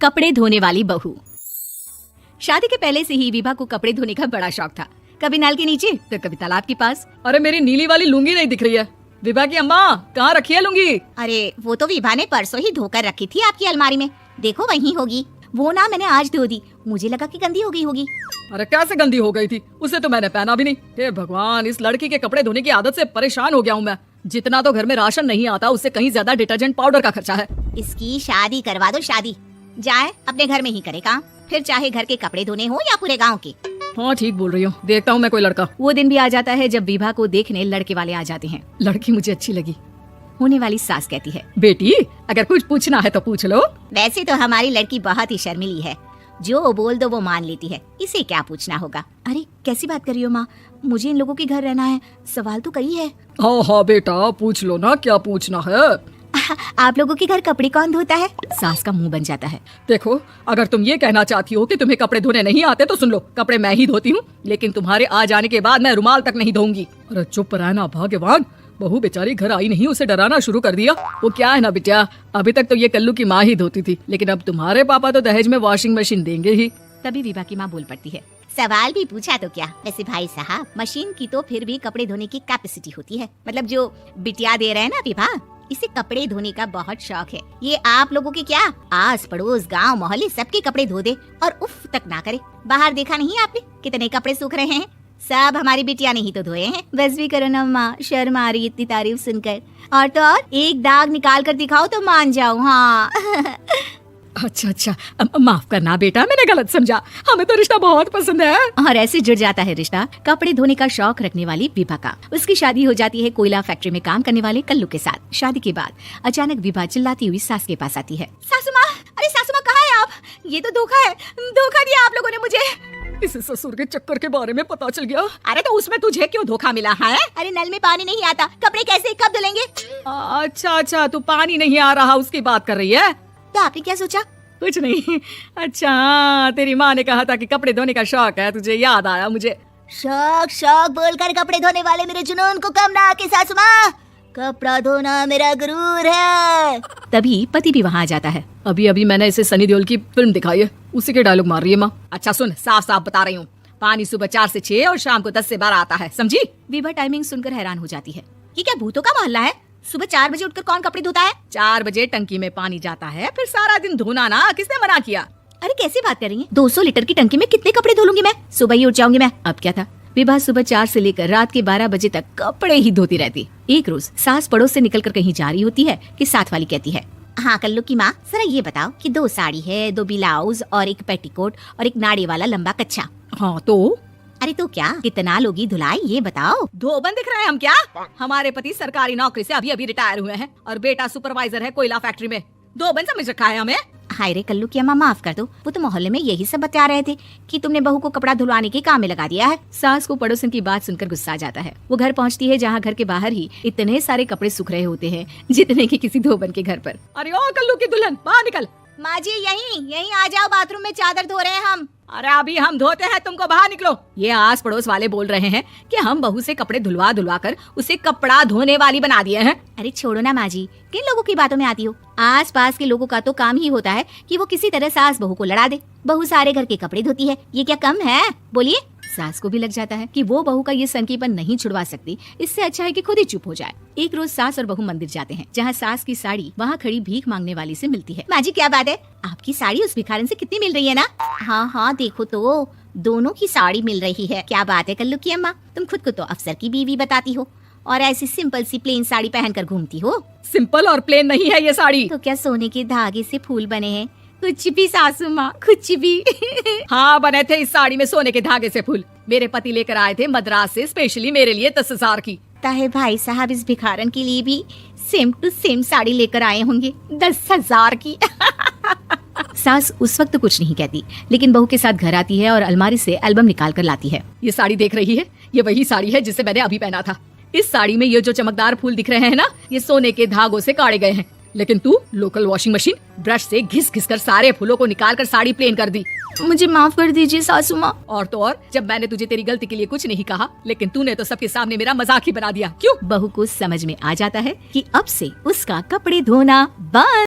कपड़े धोने वाली बहू। शादी के पहले से ही विभा को कपड़े धोने का बड़ा शौक था। कभी नल के नीचे तो कभी तालाब के पास। अरे मेरी नीली वाली लुंगी नहीं दिख रही है। विभा की अम्मा कहाँ रखी है लुंगी? अरे वो तो विभा ने परसों ही धोकर रखी थी आपकी अलमारी में, देखो वहीं होगी। वो ना मैंने आज धो दी, मुझे लगा कि गंदी हो गई होगी। अरे कैसे गंदी हो गई थी? उसे तो मैंने पहना भी नहीं। हे भगवान, इस लड़की के कपड़े धोने की आदत से परेशान हो गया हूँ मैं। जितना तो घर में राशन नहीं आता उससे कहीं ज्यादा डिटर्जेंट पाउडर का खर्चा है। इसकी शादी करवा दो, शादी जाए अपने घर में ही करे काम, फिर चाहे घर के कपड़े धोने हो या पूरे गांव के। हाँ ठीक बोल रही हूँ, देखता हूँ मैं कोई लड़का। वो दिन भी आ जाता है जब विभा को देखने लड़के वाले आ जाते हैं। लड़की मुझे अच्छी लगी। होने वाली सास कहती है, बेटी अगर कुछ पूछना है तो पूछ लो। वैसे तो हमारी लड़की बहुत ही शर्मीली है, जो बोल दो वो मान लेती है, इसे क्या पूछना होगा। अरे कैसी बात कर रही हो माँ, मुझे इन लोगों के घर रहना है, सवाल तो कई है। हाँ हाँ बेटा पूछ लो ना, क्या पूछना है। आप लोगों के घर कपड़े कौन धोता है? सास का मुंह बन जाता है। देखो अगर तुम ये कहना चाहती हो कि तुम्हें कपड़े धोने नहीं आते तो सुन लो, कपड़े मैं ही धोती हूँ, लेकिन तुम्हारे आ जाने के बाद मैं रुमाल तक नहीं धोऊंगी। अरे चुप रहना भगवान, बहू बेचारी घर आई नहीं, उसे डराना शुरू कर दिया। वो क्या है ना बिटिया, अभी तक तो ये कल्लू की माँ ही धोती थी, लेकिन अब तुम्हारे पापा तो दहेज में वॉशिंग मशीन देंगे ही। तभी विभा की माँ बोल पड़ती है, सवाल भी पूछा तो क्या। वैसे भाई साहब, मशीन की तो फिर भी कपड़े धोने की कैपेसिटी होती है, मतलब जो बिटिया दे रहे हैं ना विभा, इसे कपड़े धोने का बहुत शौक है। ये आप लोगों के क्या आस पड़ोस गांव मोहल्ले सबके कपड़े धो दे और उफ तक ना करे। बाहर देखा नहीं आपने कितने कपड़े सूख रहे हैं? सब हमारी बिटिया ने ही तो धोए हैं। बस भी करो ना माँ, शर्म आ रही इतनी तारीफ सुनकर। और तो और एक दाग निकाल कर दिखाओ तो मान जाओ। हाँ अच्छा अच्छा, माफ करना बेटा, मैंने गलत समझा, हमें तो रिश्ता बहुत पसंद है। और ऐसे जुड़ जाता है रिश्ता कपड़े धोने का शौक रखने वाली विभा का। उसकी शादी हो जाती है कोयला फैक्ट्री में काम करने वाले कल्लू के साथ। शादी के बाद अचानक विभा चिल्लाती हुई सास के पास आती है, सासू माँ, अरे सासू माँ कहाँ है आप? ये तो धोखा है, धोखा दिया आप लोगों ने मुझे। इसे ससुर के चक्कर के बारे में पता चल गया। अरे तो उसमें तुझे क्यों धोखा मिला है? अरे नल में पानी नहीं आता, कपड़े कैसे कब धुलेंगे? अच्छा अच्छा, तू पानी नहीं आ रहा उसकी बात कर रही है? तो आपने क्या सोचा? कुछ नहीं। अच्छा तेरी माँ ने कहा था कि कपड़े धोने का शौक है तुझे, याद आया मुझे। शौक शौक बोलकर कपड़े धोने वाले मेरे जुनून को कम ना आके सासू माँ, कपड़ा धोना मेरा गुरूर है। तभी पति भी वहाँ आ जाता है। अभी अभी मैंने इसे सनी देओल की फिल्म दिखाई है, उसी के डायलॉग मार रही है माँ। अच्छा सुन, साफ साफ बता रही हूँ, पानी सुबह 4 से 6 और शाम को 10 से 12 आता है, समझी? विभा टाइमिंग सुनकर हैरान हो जाती है। ये क्या भूतों का मोहल्ला है? सुबह 4 बजे उठकर कौन कपड़े धोता है? 4 बजे टंकी में पानी जाता है, फिर सारा दिन धोना ना, किसने मना किया? अरे कैसी बात कर रही है? 200 लीटर की टंकी में कितने कपड़े धो लूंगी मैं? सुबह ही उठ जाऊंगी मैं। अब क्या था, विभा सुबह 4 से लेकर रात के 12 बजे तक कपड़े ही धोती रहती। एक रोज सास पड़ोस से निकलकर कहीं जा रही होती है कि साथ वाली कहती है, हाँ कल्लू की माँ, जरा ये बताओ कि 2 साड़ी है, 2 ब्लाउज और एक पेटीकोट और एक नाड़े वाला लंबा कच्छा। हाँ तो? अरे तो क्या कितना लोगी धुलाई, ये बताओ। धोबन दिख रहे हैं हम क्या? हमारे पति सरकारी नौकरी से अभी अभी रिटायर हुए हैं और बेटा सुपरवाइजर है कोयला फैक्ट्री में। धोबन समझ रखा है हमें? हाय रे कल्लू की अम्मा, माफ कर दो, वो तो मोहल्ले में यही सब बता रहे थे कि तुमने बहू को कपड़ा धुलवाने के काम में लगा दिया है। सास को पड़ोसन की बात सुनकर गुस्सा आ जाता है। वो घर पहुंचती है जहाँ घर के बाहर ही इतने सारे कपड़े सूख रहे होते हैं जितने कि किसी धोबन के घर पर। अरे ओ कल्लू की दुल्हन, बाहर निकल। माँ जी यहीं आ जाओ, बाथरूम में चादर धो रहे हैं हम। अरे अभी हम धोते हैं, तुमको बाहर निकलो। ये आस पड़ोस वाले बोल रहे हैं कि हम बहू से कपड़े धुलवा धुलवा कर उसे कपड़ा धोने वाली बना दिए हैं। अरे छोड़ो ना माँ जी, किन लोगों की बातों में आती हो? आस पास के लोगों का तो काम ही होता है कि वो किसी तरह सास बहू को लड़ा दे। बहू सारे घर के कपड़े धोती है, ये क्या कम है? बोलिए। सास को भी लग जाता है कि वो बहू का ये सनकीपन नहीं छुड़वा सकती, इससे अच्छा है कि खुद ही चुप हो जाए। एक रोज सास और बहू मंदिर जाते हैं जहाँ सास की साड़ी वहाँ खड़ी भीख मांगने वाली से मिलती है। माँ जी क्या बात है, आपकी साड़ी उस भिखारन से कितनी मिल रही है ना? हाँ हाँ देखो तो, दोनों की साड़ी मिल रही है। क्या बात है कल्लू की अम्मा, तुम खुद को तो अफसर की बीवी बताती हो और ऐसी सिंपल सी प्लेन साड़ी पहनकर घूमती हो। सिंपल और प्लेन नहीं है ये साड़ी। तो क्या सोने के धागे से फूल बने हैं? कुछ भी सासू माँ, कुछ भी। हाँ बने थे इस साड़ी में सोने के धागे से फूल। मेरे पति लेकर आए थे मद्रास से स्पेशली मेरे लिए 10,000 की। ताहे भाई साहब इस भिखारन के लिए भी सेम टू सेम साड़ी लेकर आए होंगे 10,000 की। सास उस वक्त कुछ नहीं कहती, लेकिन बहू के साथ घर आती है और अलमारी से एल्बम निकाल कर लाती है। ये साड़ी देख रही है, ये वही साड़ी है जिसे मैंने अभी पहना था। इस साड़ी में ये जो चमकदार फूल दिख रहे हैं ना, ये सोने के धागों से काटे गए हैं, लेकिन तू लोकल वॉशिंग मशीन ब्रश से घिस घिस कर सारे फूलों को निकाल कर साड़ी प्लेन कर दी। मुझे माफ कर दीजिए सासू माँ। और तो और, जब मैंने तुझे तेरी गलती के लिए कुछ नहीं कहा, लेकिन तूने तो सबके सामने मेरा मजाक ही बना दिया। क्यों? बहू को समझ में आ जाता है कि अब से उसका कपड़े धोना बंद।